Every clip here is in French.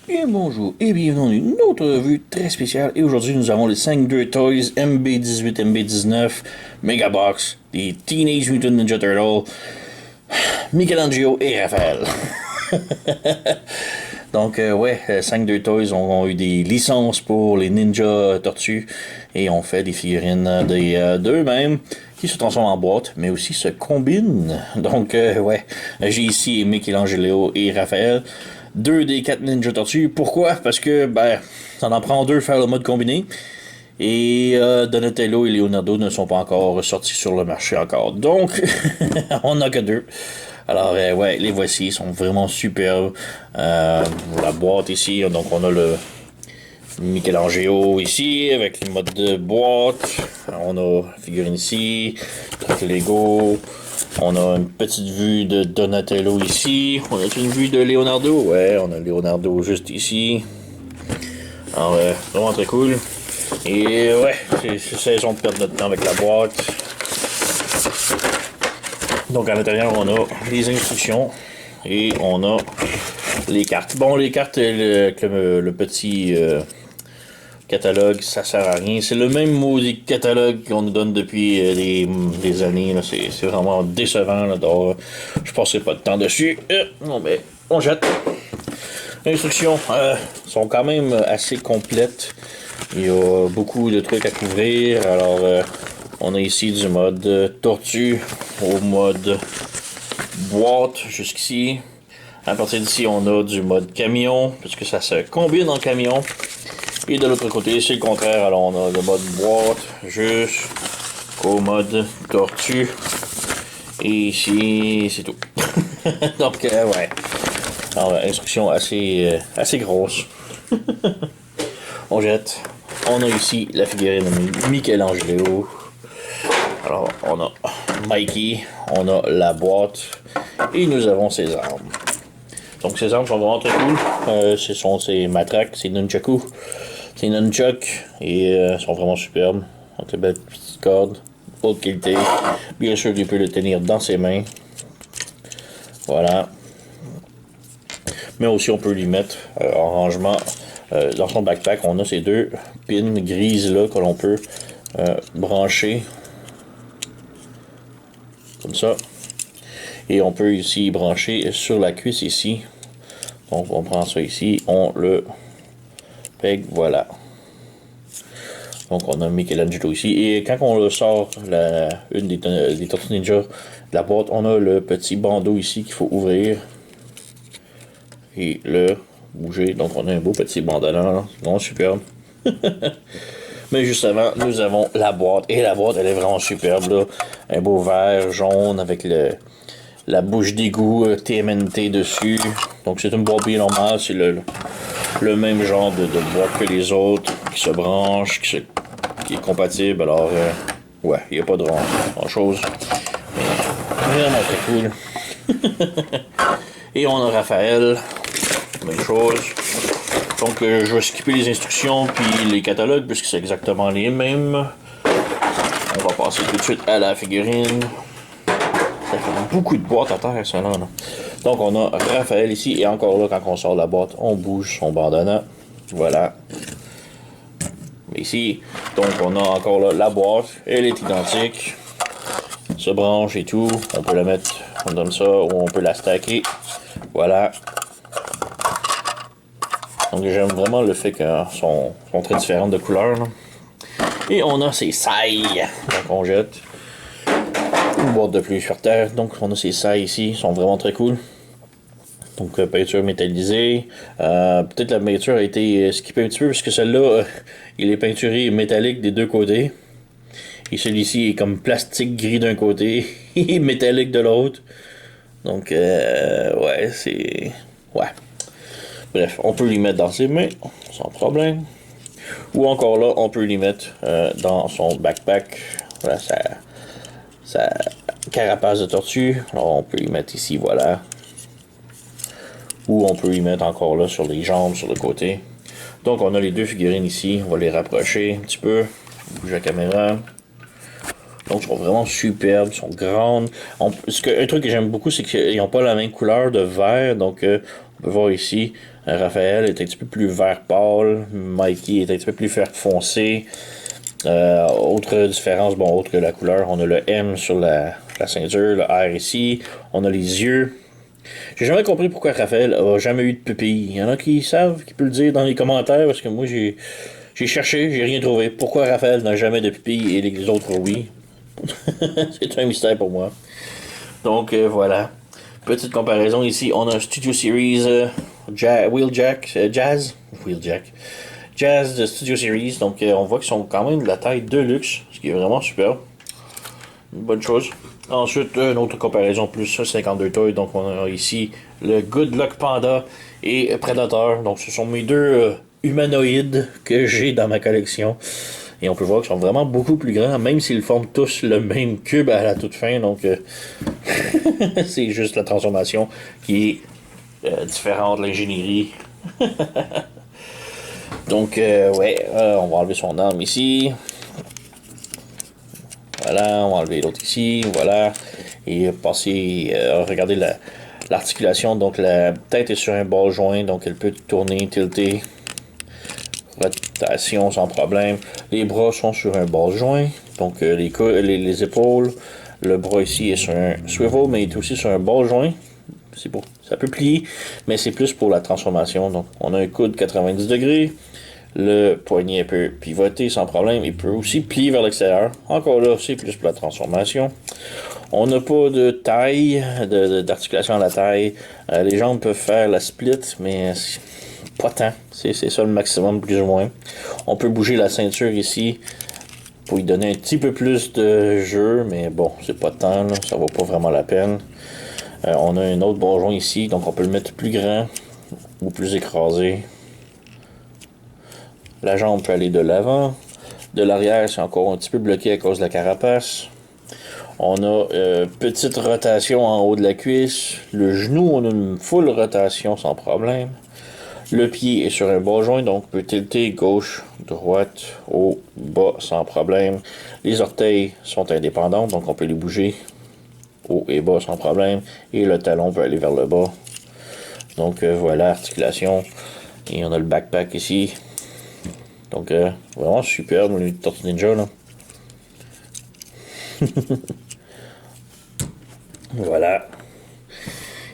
Bien bonjour et bienvenue dans une autre revue très spéciale. Et aujourd'hui, nous avons les 5-2 Toys MB18, MB19, Megabox, des Teenage Mutant Ninja Turtles, Michelangelo et Raphaël. Donc, ouais, 5-2 Toys ont eu des licences pour les Ninja Tortues et ont fait des figurines d'eux-mêmes qui se transforment en boîte, mais aussi se combinent. Donc, ouais, j'ai ici Michelangelo et Raphaël. Deux des quatre Ninja Tortues. Pourquoi? Parce que, ben, ça en prend deux faire le mode combiné. Et Donatello et Leonardo ne sont pas encore sortis sur le marché encore. Donc, on n'a que deux. Alors, ouais, les voici, ils sont vraiment superbes. La boîte ici, donc on a le Michelangelo ici, avec le mode de boîte. On a la figurine ici, avec Lego. On a une petite vue de Donatello ici. On a une vue de Leonardo. Ouais, on a Leonardo juste ici. Alors, vraiment très cool. Et ouais, c'est saison de perdre notre temps avec la boîte. Donc à l'intérieur, on a les instructions et on a les cartes. Bon, les cartes, le petit catalogue, ça sert à rien. C'est le même maudit catalogue qu'on nous donne depuis des années. C'est vraiment décevant. Là, donc, je passerai pas de temps dessus. Non, mais on jette. Les instructions sont quand même assez complètes. Il y a beaucoup de trucs à couvrir. Alors, on a ici du mode tortue au mode boîte jusqu'ici. À partir d'ici, on a du mode camion, puisque ça se combine en camion. Et de l'autre côté, c'est le contraire. Alors, on a le mode boîte jusqu'au mode tortue. Et ici, c'est tout. Donc, ouais. Alors, instruction assez grosse. On jette. On a ici la figurine de Michelangelo. Alors, on a Mikey, on a la boîte et nous avons ses armes. Donc, ces armes sont vraiment très cool. Ce sont ces matraques, ces nunchaku, ces nunchucks et sont vraiment superbes. Donc, les belles petites cordes, haute qualité. Bien sûr, il peut le tenir dans ses mains. Voilà. Mais aussi, on peut lui mettre en rangement. Dans son backpack, on a ces deux pins grises là que l'on peut brancher comme ça. Et on peut ici brancher sur la cuisse ici. Donc on prend ça ici, on le peg, voilà. Donc on a Michelangelo ici. Et quand on le sort, une des Tortues Ninja de la boîte, on a le petit bandeau ici qu'il faut ouvrir. Et le bouger. Donc on a un beau petit bandana, vraiment superbe. Mais juste avant, nous avons la boîte. Et la boîte, elle est vraiment superbe, là. Un beau vert jaune avec la bouche d'égout TMNT dessus. Donc c'est une boîte bien normale. C'est le même genre de boîte que les autres, qui se branche, qui est compatible. Alors, ouais, il n'y a pas de grand chose. Mais vraiment très cool. Et on a Raphaël. Même chose. Donc, je vais skipper les instructions puis les catalogues puisque c'est exactement les mêmes. On va passer tout de suite à la figurine. Ça fait beaucoup de boîtes à terre, ça là. Donc, on a Raphaël ici et encore là, quand on sort la boîte, on bouge son bandana. Voilà. Ici, donc, on a encore là la boîte. Elle est identique. Se branche et tout. On peut la mettre comme ça ou on peut la stacker. Voilà. Donc j'aime vraiment le fait qu'elles sont très différentes de couleur. Là. Et on a ces sailles. Donc on jette une boîte de pluie sur terre. Donc on a ces sailles ici. Ils sont vraiment très cool. Donc peinture métallisée. Peut-être la peinture a été skippée un petit peu puisque celle-là, il est peinturé métallique des deux côtés. Et celui-ci est comme plastique gris d'un côté et métallique de l'autre. Donc ouais, c'est... Ouais. Bref, on peut l'y mettre dans ses mains, sans problème. Ou encore là, on peut l'y mettre dans son backpack. Voilà, sa carapace de tortue. Alors, on peut l'y mettre ici, voilà. Ou on peut l'y mettre encore là sur les jambes, sur le côté. Donc, on a les deux figurines ici. On va les rapprocher un petit peu. Bouge la caméra. Donc, ils sont vraiment superbes, ils sont grandes. Un truc que j'aime beaucoup, c'est qu'ils n'ont pas la même couleur de vert. Donc, on peut voir ici Raphaël est un petit peu plus vert pâle. Mikey est un petit peu plus vert foncé. Autre différence, bon, autre que la couleur, on a le M sur la ceinture, le R ici. On a les yeux. J'ai jamais compris pourquoi Raphaël a jamais eu de pupille. Il y en a qui savent, qui peuvent le dire dans les commentaires, parce que moi j'ai cherché, j'ai rien trouvé. Pourquoi Raphaël n'a jamais de pupille et les autres oui? C'est un mystère pour moi. Donc voilà. Petite comparaison ici, on a un Studio Series Jazz. Wheeljack. Jazz de Studio Series. Donc on voit qu'ils sont quand même de la taille de luxe, ce qui est vraiment super. Une bonne chose. Ensuite, une autre comparaison plus 52 toys. Donc on a ici le Good Luck Panda et Predator. Donc ce sont mes deux humanoïdes que j'ai dans ma collection. Et on peut voir qu'ils sont vraiment beaucoup plus grands, même s'ils forment tous le même cube à la toute fin. Donc, c'est juste la transformation qui est différente de l'ingénierie. Donc, ouais, on va enlever son arme ici. Voilà, on va enlever l'autre ici. Voilà. Et passer, regardez l'articulation. Donc, la tête est sur un ball joint, donc elle peut tourner, tilter. Rotation sans problème. Les bras sont sur un ball joint. Donc les épaules. Le bras ici est sur un swivel, mais il est aussi sur un ball joint. C'est beau. Ça peut plier, mais c'est plus pour la transformation. Donc on a un coude 90 degrés. Le poignet peut pivoter sans problème. Il peut aussi plier vers l'extérieur. Encore là, c'est plus pour la transformation. On n'a pas de taille, d'articulation à la taille. Les jambes peuvent faire la split, mais pas tant. C'est ça le maximum, plus ou moins. On peut bouger la ceinture ici pour lui donner un petit peu plus de jeu, mais bon, c'est pas tant, là, ça vaut pas vraiment la peine. On a un autre bourgeon ici, donc on peut le mettre plus grand ou plus écrasé. La jambe peut aller de l'avant. De l'arrière, c'est encore un petit peu bloqué à cause de la carapace. On a petite rotation en haut de la cuisse. Le genou, on a une full rotation sans problème. Le pied est sur un bas joint, donc on peut tilter gauche, droite, haut, bas sans problème. Les orteils sont indépendants, donc on peut les bouger haut et bas sans problème. Et le talon peut aller vers le bas. Donc voilà, articulation. Et on a le backpack ici. Donc vraiment superbe, le Tortue Ninja là. Voilà.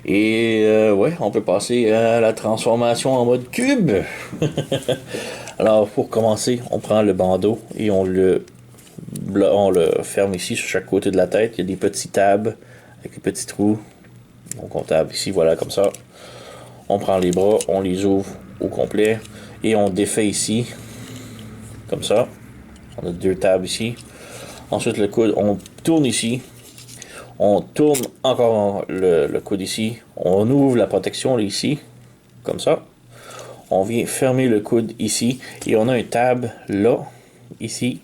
Et ouais, on peut passer à la transformation en mode cube. Alors pour commencer, on prend le bandeau et on le ferme ici sur chaque côté de la tête. Il y a des petits tabs avec des petits trous. Donc on tape ici, voilà, comme ça. On prend les bras, on les ouvre au complet et on défait ici, comme ça. On a deux tabs ici. Ensuite le coude, on tourne ici. On tourne encore le coude ici. On ouvre la protection là, ici, comme ça. On vient fermer le coude ici. Et on a un tab là, ici.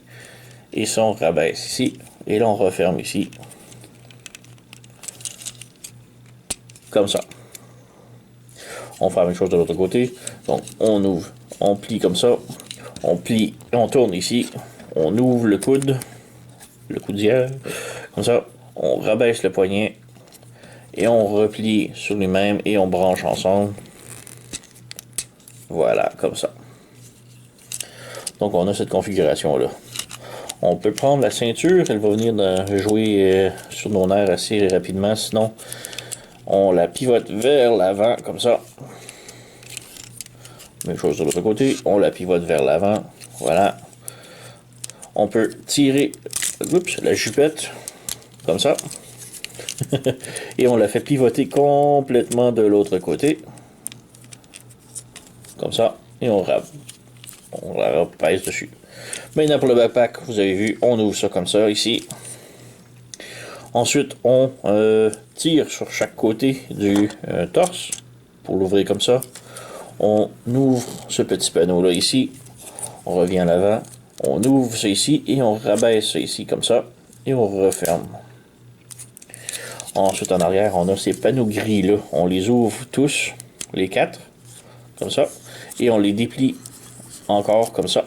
Et ça, on rabaisse ici. Et là, on referme ici. Comme ça. On fait la même chose de l'autre côté. Donc, on ouvre. On plie comme ça. On plie. On tourne ici. On ouvre le coude. Le coudière. Comme ça. On rabaisse le poignet et on replie sur lui-même et on branche ensemble. Voilà, comme ça. Donc on a cette configuration-là. On peut prendre la ceinture, elle va venir jouer sur nos nerfs assez rapidement, sinon on la pivote vers l'avant, comme ça. Même chose de l'autre côté, on la pivote vers l'avant, voilà. On peut tirer la jupette, comme ça. Et on la fait pivoter complètement de l'autre côté. Comme ça. Et on la repèse dessus. Maintenant pour le backpack, vous avez vu, on ouvre ça comme ça ici. Ensuite, on tire sur chaque côté du torse pour l'ouvrir comme ça. On ouvre ce petit panneau là ici. On revient à l'avant. On ouvre ça ici et on rabaisse ça ici comme ça. Et on referme. Ensuite, en arrière, on a ces panneaux gris-là. On les ouvre tous, les quatre, comme ça. Et on les déplie encore comme ça.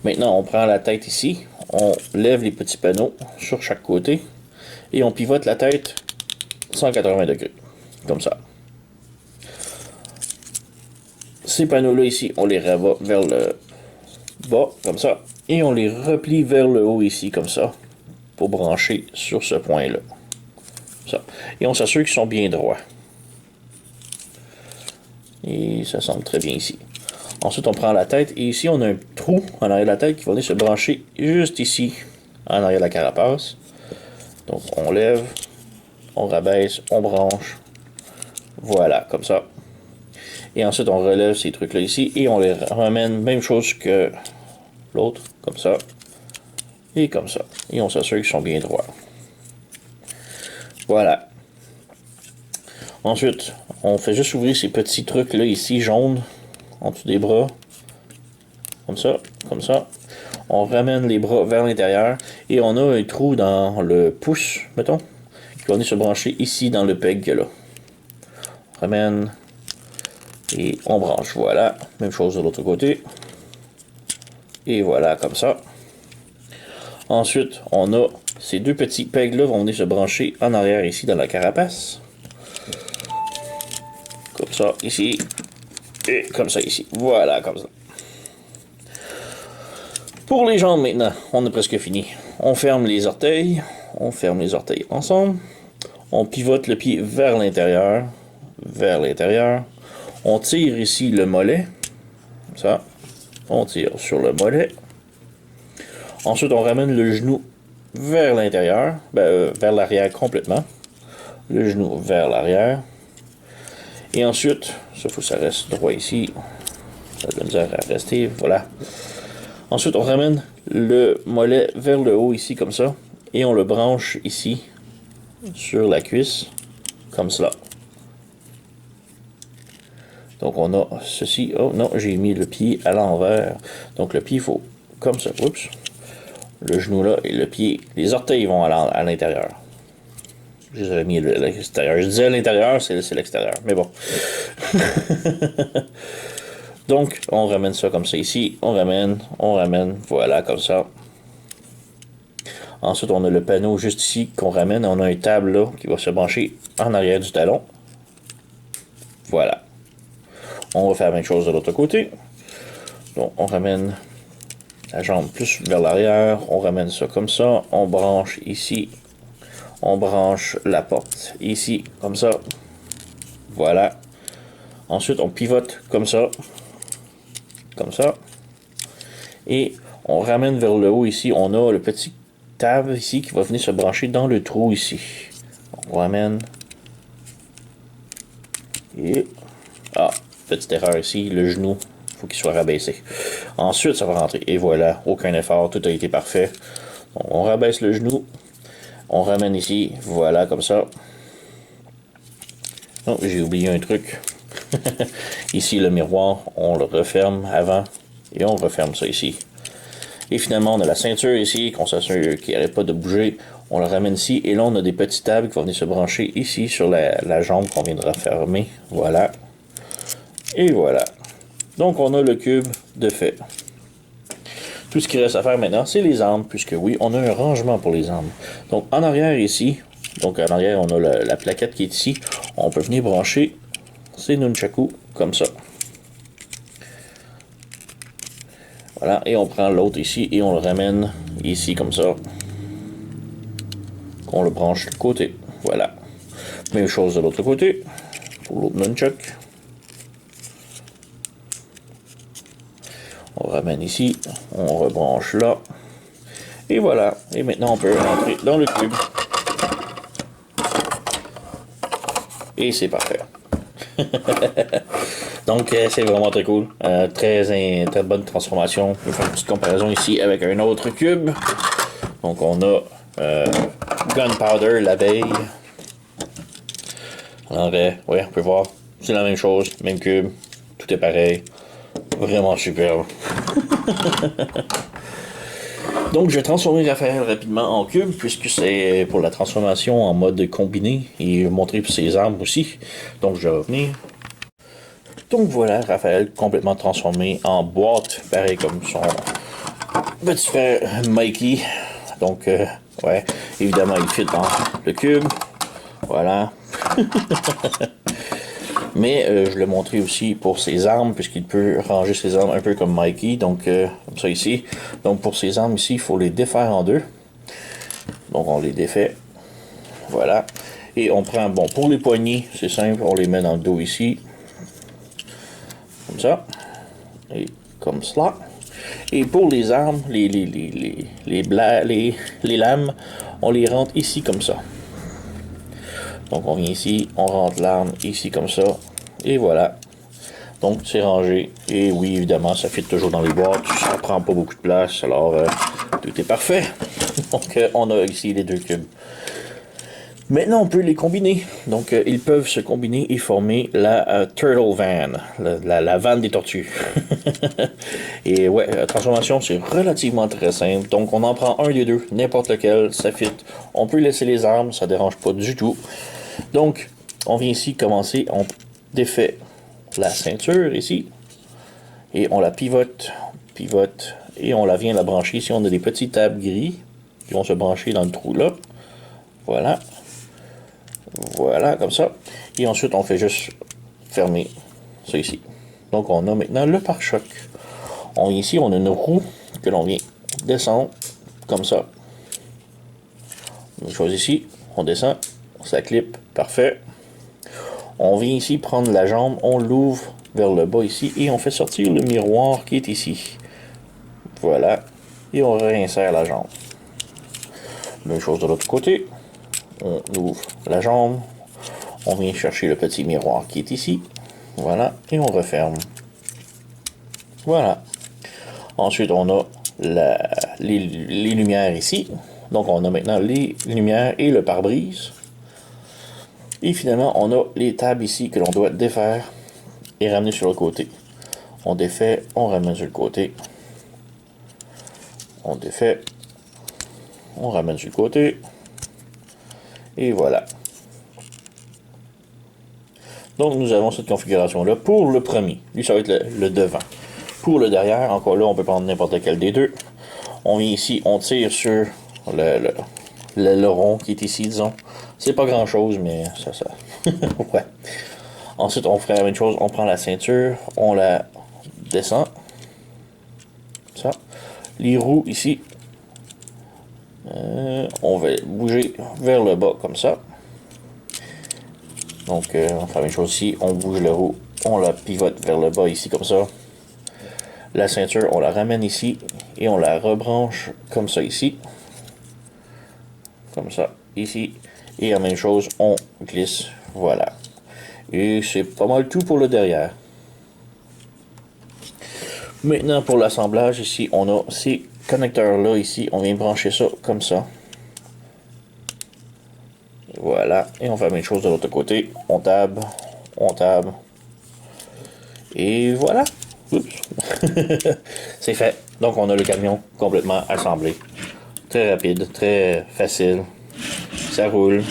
Maintenant, on prend la tête ici. On lève les petits panneaux sur chaque côté. Et on pivote la tête 180 degrés. Comme ça. Ces panneaux-là ici, on les rabat vers le bas, comme ça. Et on les replie vers le haut ici, comme ça, pour brancher sur ce point-là. Ça. Et on s'assure qu'ils sont bien droits. Et ça semble très bien ici. Ensuite, on prend la tête. Et ici, on a un trou en arrière de la tête qui va venir se brancher juste ici, en arrière de la carapace. Donc, on lève, on rabaisse, on branche. Voilà, comme ça. Et ensuite, on relève ces trucs-là ici et on les ramène, même chose que l'autre, comme ça. Et comme ça. Et on s'assure qu'ils sont bien droits. Voilà. Ensuite, on fait juste ouvrir ces petits trucs-là ici, jaunes, en dessous des bras. Comme ça, comme ça. On ramène les bras vers l'intérieur. Et on a un trou dans le pouce, mettons, qui va venir se brancher ici dans le peg là. On ramène. Et on branche, voilà. Même chose de l'autre côté. Et voilà, comme ça. Ensuite, on a ces deux petits pegs-là vont venir se brancher en arrière ici dans la carapace. Comme ça, ici. Et comme ça, ici. Voilà, comme ça. Pour les jambes, maintenant, on a presque fini. On ferme les orteils. On ferme les orteils ensemble. On pivote le pied vers l'intérieur. Vers l'intérieur. On tire ici le mollet. Comme ça. On tire sur le mollet. Ensuite, on ramène le genou vers l'intérieur. Vers l'arrière complètement. Le genou vers l'arrière. Et ensuite, ça faut que ça reste droit ici. Ça a de la misère à rester. Voilà. Ensuite, on ramène le mollet vers le haut ici, comme ça. Et on le branche ici, sur la cuisse, comme cela. Donc, on a ceci. Oh non, j'ai mis le pied à l'envers. Donc, le pied, il faut comme ça. Oups. Le genou là et le pied. Les orteils vont à l'intérieur. Je les avais mis à l'extérieur. Je disais à l'intérieur, c'est l'extérieur. Mais bon. Donc, on ramène ça comme ça ici. On ramène. Voilà, comme ça. Ensuite, on a le panneau juste ici qu'on ramène. On a un table là qui va se brancher en arrière du talon. Voilà. On va faire la même chose de l'autre côté. Donc, on ramène la jambe plus vers l'arrière. On ramène ça comme ça. On branche ici. On branche la porte ici, comme ça. Voilà. Ensuite, on pivote comme ça. Comme ça. Et on ramène vers le haut ici. On a le petit table ici qui va venir se brancher dans le trou ici. On ramène. Et... Ah, petite erreur ici. Le genou, il faut qu'il soit rabaissé. Ensuite, ça va rentrer. Et voilà, aucun effort. Tout a été parfait. Donc, on rabaisse le genou. On ramène ici, voilà, comme ça. Oh, j'ai oublié un truc. Ici, le miroir, on le referme avant. Et on referme ça ici. Et finalement, on a la ceinture ici, qu'on s'assure qu'il n'arrête pas de bouger. On le ramène ici. Et là, on a des petits tables qui vont venir se brancher ici sur la jambe qu'on vient de refermer. Voilà. Et voilà. Donc, on a le cube de fait. Tout ce qui reste à faire maintenant, c'est les armes, puisque oui, on a un rangement pour les armes. Donc, en arrière ici, donc en arrière, on a la plaquette qui est ici. On peut venir brancher ces nunchakus comme ça. Voilà, et on prend l'autre ici et on le ramène ici comme ça. On le branche de côté. Voilà. Même chose de l'autre côté, pour l'autre nunchuk. On ramène ici, on rebranche là. Et voilà. Et maintenant, on peut rentrer dans le cube. Et c'est parfait. Donc, c'est vraiment très cool. Très bonne transformation. Je vais faire une petite comparaison ici avec un autre cube. Donc, on a Gunpowder, l'abeille. Alors, ouais, on peut voir. C'est la même chose, même cube. Tout est pareil. Vraiment superbe. Donc, je vais transformer Raphaël rapidement en cube, puisque c'est pour la transformation en mode combiné. Et je vais montrer ses armes aussi. Donc, je vais revenir. Donc, voilà, Raphaël complètement transformé en boîte, pareil comme son petit frère Mikey. Donc, ouais, évidemment, il fit dans le cube. Voilà. Mais je l'ai montré aussi pour ses armes, puisqu'il peut ranger ses armes un peu comme Mikey, donc comme ça ici. Donc pour ses armes ici, il faut les défaire en deux. Donc on les défait. Voilà. Et on prend, bon, pour les poignées, c'est simple, on les met dans le dos ici. Comme ça. Et comme cela. Et pour les armes, les lames, on les rentre ici comme ça. Donc on vient ici, on rentre l'arme ici comme ça. Et voilà. Donc c'est rangé. Et oui, évidemment, ça fit toujours dans les boîtes. Ça prend pas beaucoup de place. Alors, tout est parfait. Donc on a ici les deux cubes. Maintenant, on peut les combiner. Donc, ils peuvent se combiner et former la Turtle Van, la vanne des tortues. Et ouais, la transformation, c'est relativement très simple. Donc, on en prend un des deux, n'importe lequel, ça fit. On peut laisser les armes, ça dérange pas du tout. Donc, on vient ici commencer, on défait la ceinture ici. Et on la pivote, et on la vient la brancher. Ici, on a des petits tabs gris qui vont se brancher dans le trou là. Voilà. Voilà, comme ça. Et ensuite, on fait juste fermer ça ici. Donc, on a maintenant le pare-choc. Ici, on a une roue que l'on vient descendre comme ça. Une chose ici, on descend, ça clip, parfait. On vient ici prendre la jambe, on l'ouvre vers le bas ici et on fait sortir le miroir qui est ici. Voilà. Et on réinsère la jambe. Même chose de l'autre côté. On ouvre la jambe, on vient chercher le petit miroir qui est ici, voilà, et on referme. Voilà. Ensuite, on a les lumières ici, donc on a maintenant les lumières et le pare-brise. Et finalement, on a les tables ici que l'on doit défaire et ramener sur le côté. On défait, on ramène sur le côté. On défait, on ramène sur le côté. Et voilà. Donc nous avons cette configuration-là pour le premier. Lui, ça va être le devant. Pour le derrière, encore là, on peut prendre n'importe lequel des deux. On vient ici, on tire sur le rond qui est ici, disons. C'est pas grand-chose, mais ça. Ouais. Ensuite, on ferait la même chose. On prend la ceinture, on la descend. Ça. Les roues ici, on va bouger vers le bas comme ça. Donc, on fait la même chose ici. On bouge le roue, on la pivote vers le bas ici comme ça. La ceinture, on la ramène ici et on la rebranche comme ça ici. Comme ça, ici. Et la même chose, on glisse. Voilà. Et c'est pas mal tout pour le derrière. Maintenant, pour l'assemblage, ici, on a ces connecteurs-là, ici. On vient brancher ça comme ça. Voilà. Et on fait la même chose de l'autre côté. On tab. Et voilà. Oups. C'est fait. Donc, on a le camion complètement assemblé. Très rapide, très facile. Ça roule.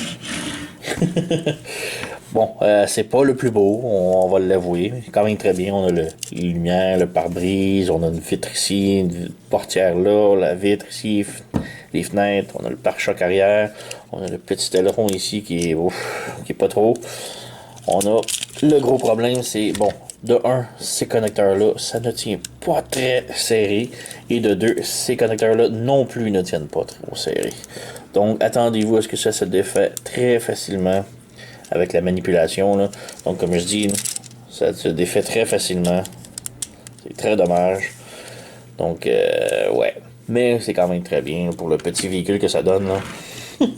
Bon, c'est pas le plus beau, on va l'avouer. C'est quand même très bien. On a les lumières, le pare-brise, on a une vitre ici, une portière là, la vitre ici, les fenêtres, on a le pare-choc arrière, on a le petit aileron ici qui est pas trop. On a le gros problème, c'est bon, de 1, ces connecteurs-là, ça ne tient pas très serré. Et de 2, ces connecteurs-là non plus ne tiennent pas trop serré. Donc, attendez-vous à ce que ça se défait très facilement avec la manipulation. Là. Donc, comme je dis, ça se défait très facilement. C'est très dommage. Donc, ouais. Mais c'est quand même très bien pour le petit véhicule que ça donne. Là.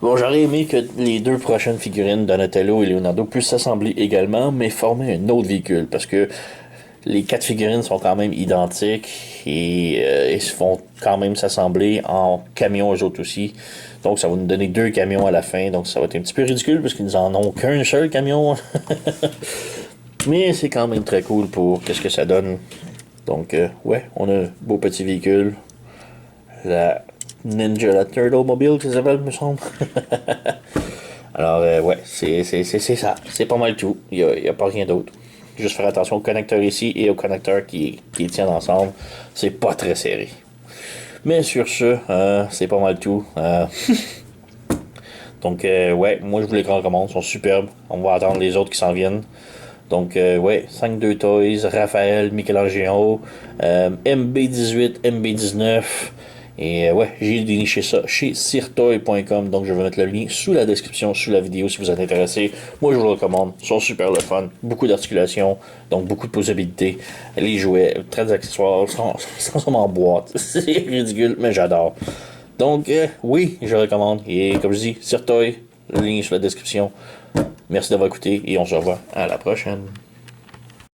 Bon, j'aurais aimé que les deux prochaines figurines, Donatello et Leonardo, puissent s'assembler également, mais former un autre véhicule. Parce que les 4 figurines sont quand même identiques et ils vont quand même s'assembler en camions eux autres aussi. Donc ça va nous donner 2 camions à la fin. Donc ça va être un petit peu ridicule parce qu'ils n'en ont qu'un seul camion. Mais c'est quand même très cool pour qu'est-ce que ça donne. Donc ouais, on a un beau petit véhicule. La Ninja, la Turtle Mobile, que ça s'appelle, me semble. Alors ouais, c'est ça. C'est pas mal tout. Il n'y a pas rien d'autre. Juste faire attention aux connecteurs ici et aux connecteurs qui tiennent ensemble. C'est pas très serré. Mais sur ce, c'est pas mal tout. Donc, ouais, moi je vous les recommande, ils sont superbes. On va attendre les autres qui s'en viennent. Donc, ouais, 5-2 Toys, Raphaël, Michelangelo, MB18, MB19. Et ouais, j'ai déniché ça chez sirtoy.com. Donc, je vais mettre le lien sous la description, sous la vidéo si vous êtes intéressé. Moi, je vous le recommande. Ils sont super le fun. Beaucoup d'articulation, donc beaucoup de possibilités. Les jouets, très accessoires, sont en boîte. C'est ridicule, mais j'adore. Donc, oui, je recommande. Et comme je dis, Sirtoy, le lien sur la description. Merci d'avoir écouté et on se revoit à la prochaine.